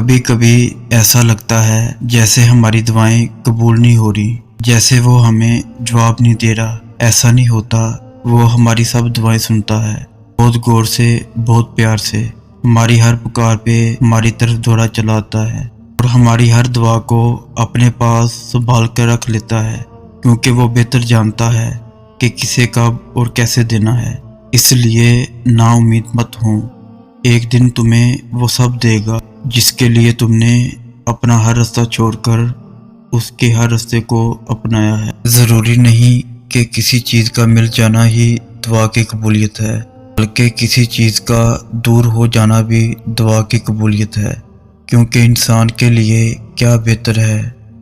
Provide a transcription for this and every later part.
کبھی کبھی ایسا لگتا ہے جیسے ہماری دعائیں قبول نہیں ہو رہی، جیسے وہ ہمیں جواب نہیں دے رہا۔ ایسا نہیں ہوتا، وہ ہماری سب دعائیں سنتا ہے، بہت غور سے، بہت پیار سے ہماری ہر پکار پہ ہماری طرف دورہ چلاتا ہے، اور ہماری ہر دعا کو اپنے پاس سنبھال کر رکھ لیتا ہے، کیونکہ وہ بہتر جانتا ہے کہ کسے کب اور کیسے دینا ہے۔ اس لیے نا امید مت ہوں، ایک دن تمہیں وہ سب دے گا جس کے لیے تم نے اپنا ہر راستہ چھوڑ کر اس کے ہر راستے کو اپنایا ہے۔ ضروری نہیں کہ کسی چیز کا مل جانا ہی دعا کی قبولیت ہے، بلکہ کسی چیز کا دور ہو جانا بھی دعا کی قبولیت ہے، کیونکہ انسان کے لیے کیا بہتر ہے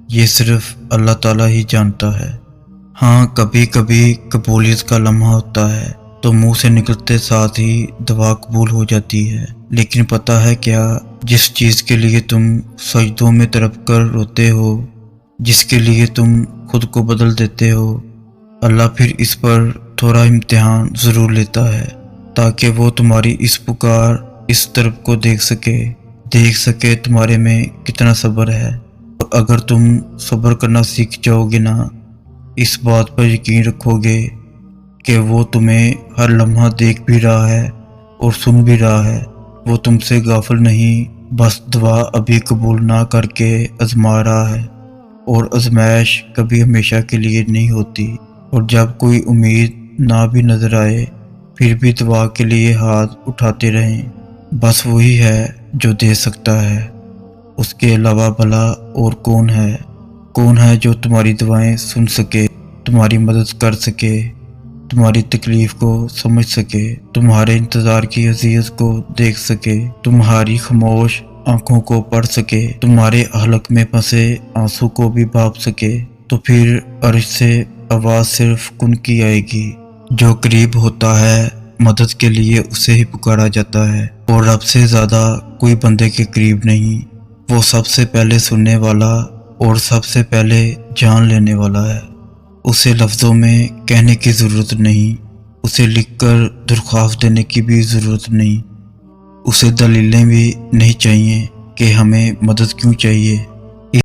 یہ صرف اللہ تعالیٰ ہی جانتا ہے۔ ہاں، کبھی کبھی قبولیت کا لمحہ ہوتا ہے تو منہ سے نکلتے ساتھ ہی دعا قبول ہو جاتی ہے، لیکن پتہ ہے کیا، جس چیز کے لیے تم سجدوں میں تڑپ کر روتے ہو، جس کے لیے تم خود کو بدل دیتے ہو، اللہ پھر اس پر تھوڑا امتحان ضرور لیتا ہے، تاکہ وہ تمہاری اس پکار، اس طرف کو دیکھ سکے تمہارے میں کتنا صبر ہے۔ اور اگر تم صبر کرنا سیکھ جاؤ گے نا، اس بات پر یقین رکھو گے کہ وہ تمہیں ہر لمحہ دیکھ بھی رہا ہے اور سن بھی رہا ہے، وہ تم سے غافل نہیں، بس دعا ابھی قبول نہ کر کے آزما رہا ہے، اور آزمائش کبھی ہمیشہ کے لیے نہیں ہوتی۔ اور جب کوئی امید نہ بھی نظر آئے، پھر بھی دعا کے لیے ہاتھ اٹھاتے رہیں، بس وہی ہے جو دے سکتا ہے، اس کے علاوہ بھلا اور کون ہے جو تمہاری دعائیں سن سکے، تمہاری مدد کر سکے، تمہاری تکلیف کو سمجھ سکے، تمہارے انتظار کی اذیت کو دیکھ سکے، تمہاری خاموش آنکھوں کو پڑھ سکے، تمہارے حلق میں پھنسے آنسو کو بھی بھاپ سکے۔ تو پھر عرش سے آواز صرف کن کی آئے گی۔ جو قریب ہوتا ہے مدد کے لیے اسے ہی پکارا جاتا ہے، اور رب سے زیادہ کوئی بندے کے قریب نہیں۔ وہ سب سے پہلے سننے والا اور سب سے پہلے جان لینے والا ہے۔ اسے لفظوں میں کہنے کی ضرورت نہیں، اسے لکھ کر درخواست دینے کی بھی ضرورت نہیں، اسے دلیلیں بھی نہیں چاہیے کہ ہمیں مدد کیوں چاہیے۔